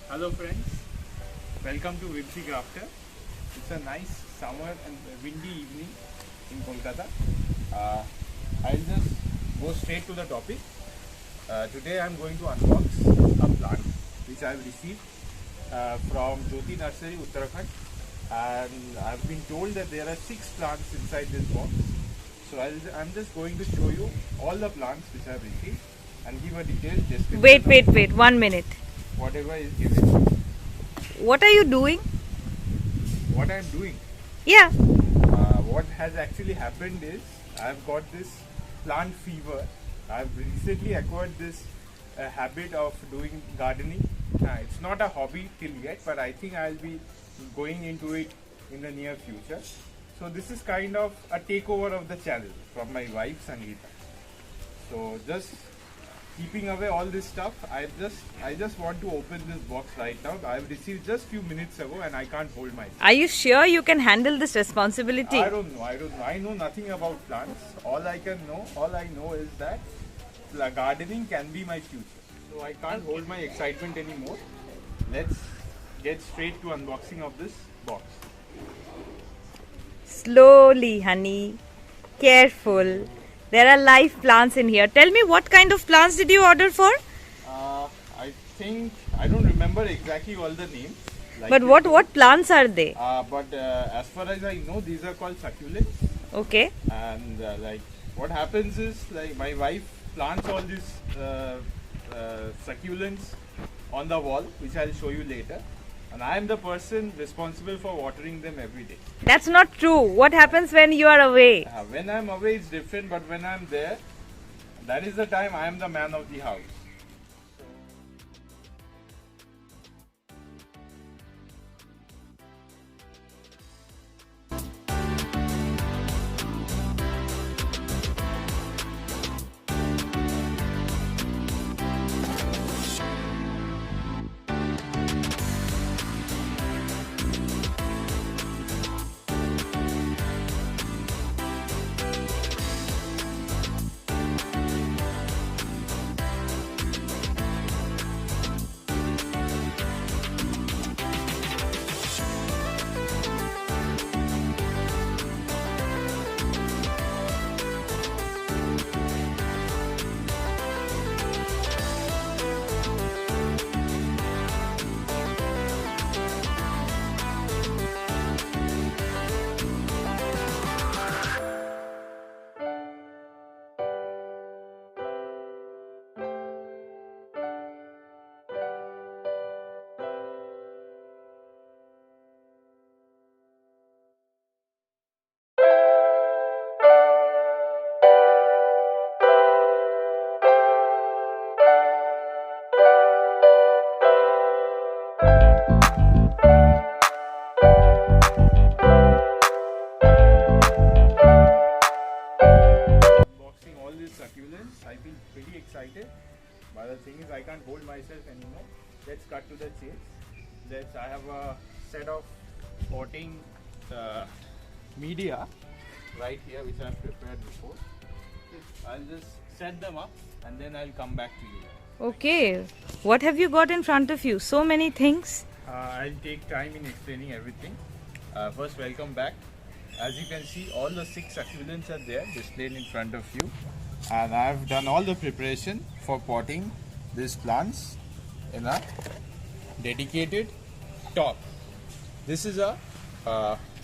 Hello friends, welcome to Whimsy Grafter. It's a nice summer and windy evening in Kolkata. I'll just go straight to the topic. Today I'm going to unbox a plant which I've received from Jyoti Nursery, Uttarakhand, and I've been told that there are 6 plants inside this box. So I'm just going to show you all the plants which I've received and give a detailed description. Wait, 1 minute. Whatever is given. What are you doing? What I'm doing? Yeah. What has actually happened is I've got this plant fever. I've recently acquired this habit of doing gardening. It's not a hobby till yet, but I think I'll be going into it in the near future. So this is kind of a takeover of the channel from my wife Sanghita. So just keeping away all this stuff, I just want to open this box right now. I've received just few minutes ago and I can't hold myself. Are you sure you can handle this responsibility? I don't know. I know nothing about plants. All I know is that gardening can be my future. So I can't hold my excitement anymore. Let's get straight to unboxing of this box. Slowly, honey. Careful. There are live plants in here. Tell me, what kind of plants did you order for? I don't remember exactly all the names. But what plants are they? But as far as I know, these are called succulents. Okay. And what happens is, my wife plants all these succulents on the wall, which I'll show you later. And I am the person responsible for watering them every day. That's not true. What happens when you are away? When I'm away, it's different, but when I'm there, that is the time I am the man of the house. Succulents. I feel pretty excited, but the thing is I can't hold myself anymore. Let's cut to the chase. I have a set of potting media right here which I've prepared before. I'll just set them up and then I'll come back to you. Okay. What have you got in front of you? So many things. I'll take time in explaining everything. First, welcome back. As you can see, all the 6 succulents are there displayed in front of you. And I've done all the preparation for potting these plants in a dedicated top. This is a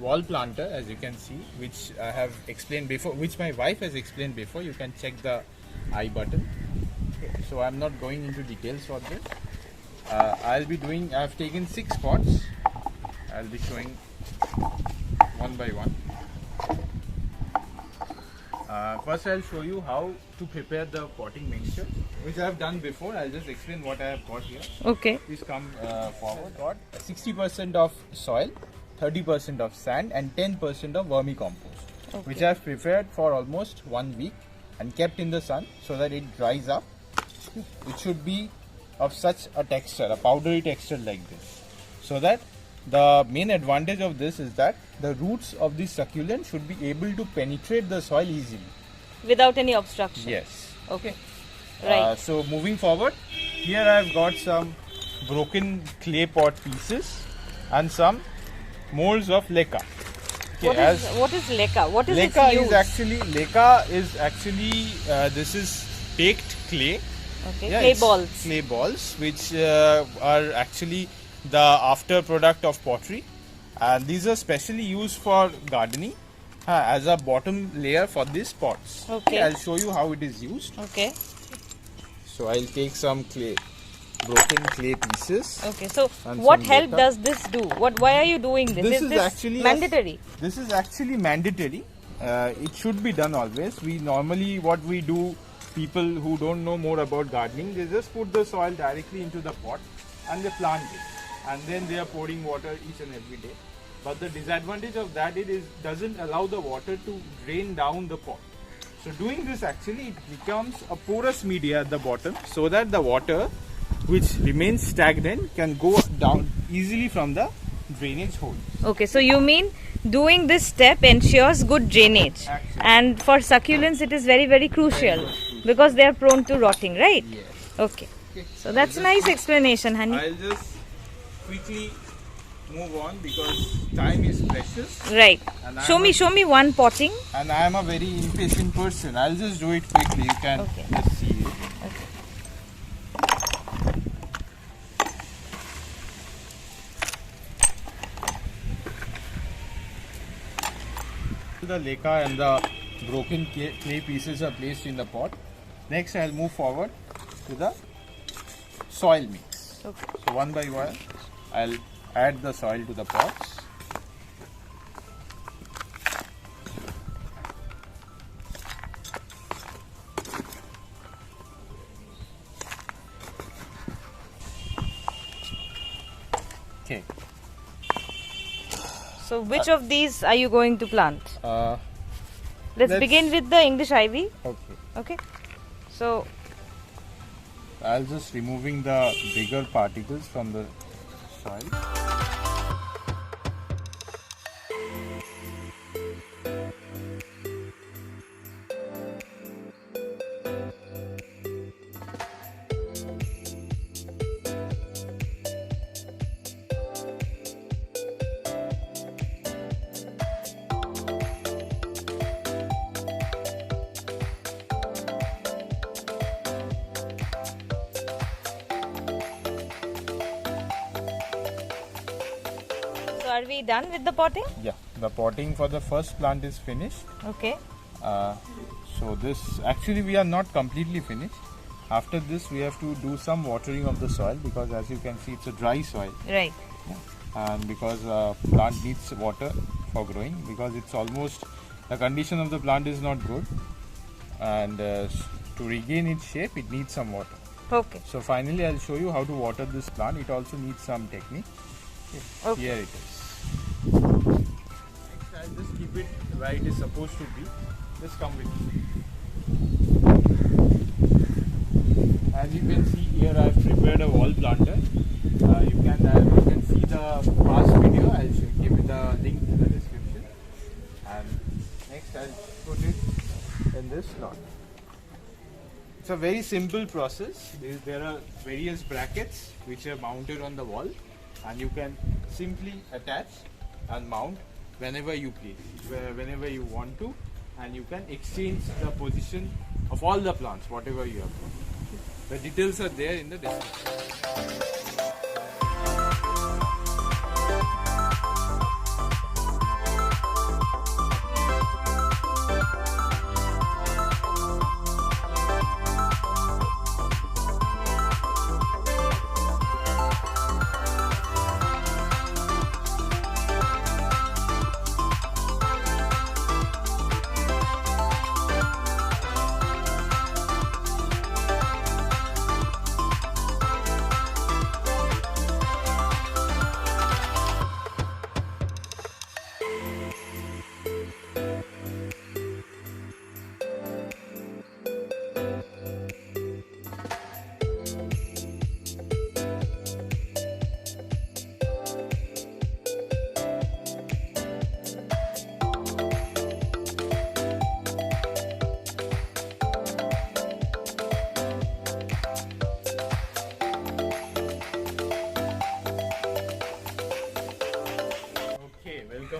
wall planter, as you can see, which I have explained before, which my wife has explained before. You can check the I button. So I'm not going into details for this. I've taken 6 pots. I'll be showing one by one. First I'll show you how to prepare the potting mixture, which I have done before. I'll just explain what I have got here. Okay. Please come forward. Got 60% of soil, 30% of sand and 10% of vermicompost, which I have prepared for almost 1 week and kept in the sun so that it dries up. It should be of such a texture, a powdery texture like this, so that the main advantage of this is that the roots of the succulent should be able to penetrate the soil easily. Without any obstruction? Yes. Okay. Right. So moving forward, here I have got some broken clay pot pieces and some molds of leca. Okay, What is leca? What is its leca use? leca is actually this is baked clay. Okay, Yeah, clay it's balls. clay balls, which are actually the after product of pottery, and these are specially used for gardening as a bottom layer for these pots. Okay. I'll show you how it is used. Okay. So I'll take some broken clay pieces. Okay. So And what some help leca. does this do? Why are you doing this? This is is this actually mandatory? This is actually mandatory. It should be done always. We normally what we do, people who don't know more about gardening, they just put the soil directly into the pot and they plant it, and then they are pouring water each and every day. But the disadvantage of that it doesn't allow the water to drain down the pot. So doing this actually it becomes a porous media at the bottom, so that the water which remains stagnant can go down easily from the drainage hole. Okay, so you mean doing this step ensures good drainage, Actually. and for succulents it is very crucial because they are prone to rotting, right? Yes. Okay. So that's a nice explanation, honey. I'll just quickly move on because time is precious. Right. And Show me one potting. And I am a very impatient person. I'll just do it quickly. You can Okay. just see it. Okay. The leca and the broken clay pieces are placed in the pot. Next, I'll move forward to the soil mix. Okay. So one by one, I'll add the soil to the pots. Okay. So which of these are you going to plant? Let's begin with the English ivy. Okay. Okay. So I'll just removing the bigger particles from the soil. So are we done with the potting? Yeah, the potting for the first plant is finished. Okay. So this actually we are not completely finished. After this we have to do some watering of the soil because as you can see it's a dry soil. Right. And because plant needs water for growing because it's almost the condition of the plant is not good, and to regain its shape it needs some water. Okay. So finally I'll show you how to water this plant. It also needs some technique. Okay. Here it is. Next I'll just keep it where it is supposed to be. Just come with me. As you can see here I have prepared a wall planter. You can see the past video. I'll give the link in the description. And next I'll put it in this slot. It's a very simple process. There are various brackets which are mounted on the wall, and you can simply attach and mount whenever you please, whenever you want to, and you can exchange the position of all the plants, whatever you have. The details are there in the description.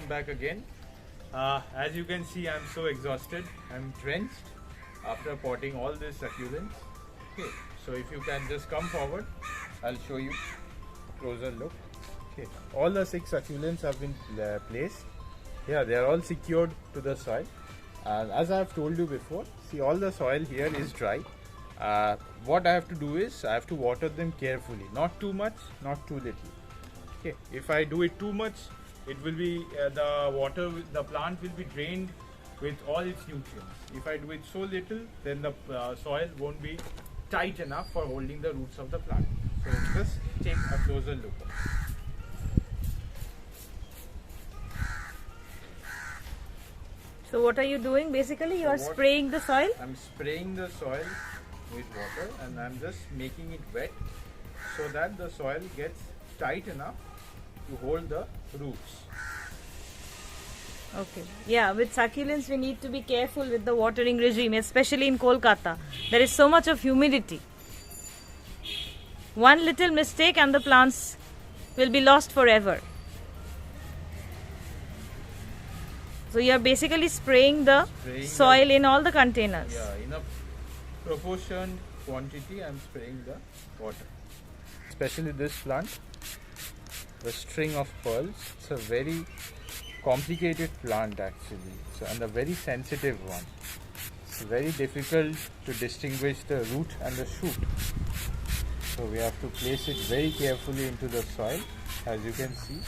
welcome back again. As you can see, I'm so exhausted. I'm drenched after potting all these succulents. Okay, so if you can just come forward, I'll show you a closer look. Okay, all the 6 succulents have been placed. Yeah, they are all secured to the soil. And as I have told you before, see, all the soil here is dry. What I have to do is I have to water them carefully, not too much, not too little. Okay, if I do it too much, it will be the plant will be drained with all its nutrients. If I do it so little, then the soil won't be tight enough for holding the roots of the plant. So just take a closer look. So what are you doing? Basically, you are spraying the soil? I'm spraying the soil with water and I'm just making it wet so that the soil gets tight enough to hold the roots. Okay. Yeah, with succulents we need to be careful with the watering regime, especially in Kolkata. There is so much of humidity. One little mistake and the plants will be lost forever. So you are basically spraying the soil in all the containers. Yeah, in a proportioned quantity I'm spraying the water. Especially this plant, the string of pearls. It's a very complicated plant actually, and a very sensitive one. It's very difficult to distinguish the root and the shoot. So we have to place it very carefully into the soil, as you can see.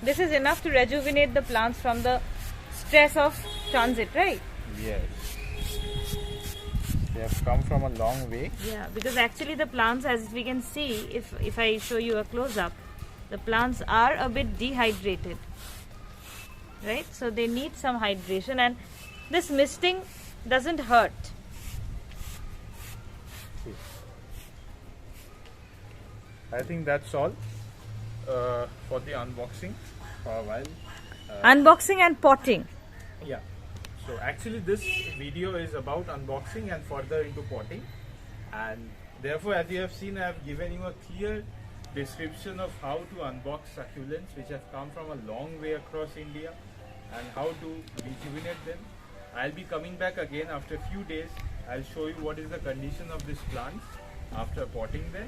This is enough to rejuvenate the plants from the stress of transit, right? Yes. They have come from a long way. Yeah, because actually the plants, as we can see, if I show you a close-up, the plants are a bit dehydrated, right? So they need some hydration, and this misting doesn't hurt. Okay. I think that's all for the unboxing for a while. Unboxing and potting. Yeah. So actually this video is about unboxing and further into potting, and therefore, as you have seen, I have given you a clear description of how to unbox succulents which have come from a long way across India and how to rejuvenate them. I'll be coming back again after a few days. I'll show you what is the condition of these plants after potting them,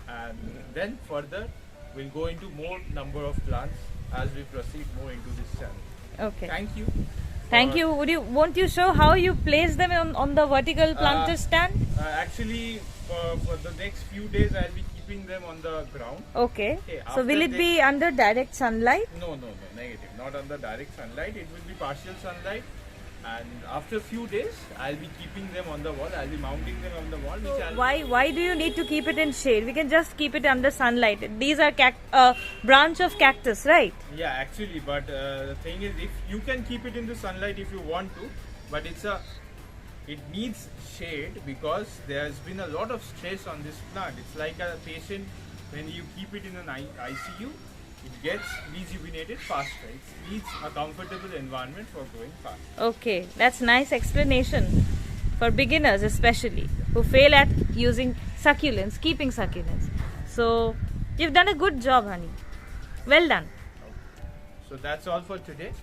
and then further we'll go into more number of plants as we proceed more into this channel. Okay. Thank you. Thank you. Won't you show how you place them on the vertical planter stand? Actually, for the next few days, I'll be keeping them on the ground. Okay. So will it be under direct sunlight? No, negative. Not under direct sunlight. It will be partial sunlight. And after a few days, I'll be keeping them on the wall. I'll be mounting them on the wall. So why do you need to keep it in shade? We can just keep it under sunlight. These are branch of cactus, right? Yeah, actually, but the thing is, if you can keep it in the sunlight if you want to, but it needs shade because there's been a lot of stress on this plant. It's like a patient, when you keep it in an ICU, it gets rejuvenated faster. It needs a comfortable environment for growing fast. Okay, that's nice explanation for beginners especially who fail at using succulents, keeping succulents. So you've done a good job, honey. Well done. Okay. So that's all for today.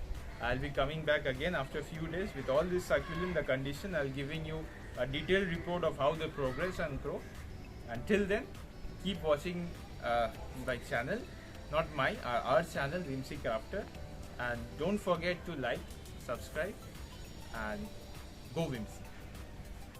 I'll be coming back again after a few days with all this succulent, the condition. I'll giving you a detailed report of how they progress and grow. Until then, keep watching my channel. Not mine, our channel, Whimsy Crafter, and don't forget to like, subscribe, and go Whimsy.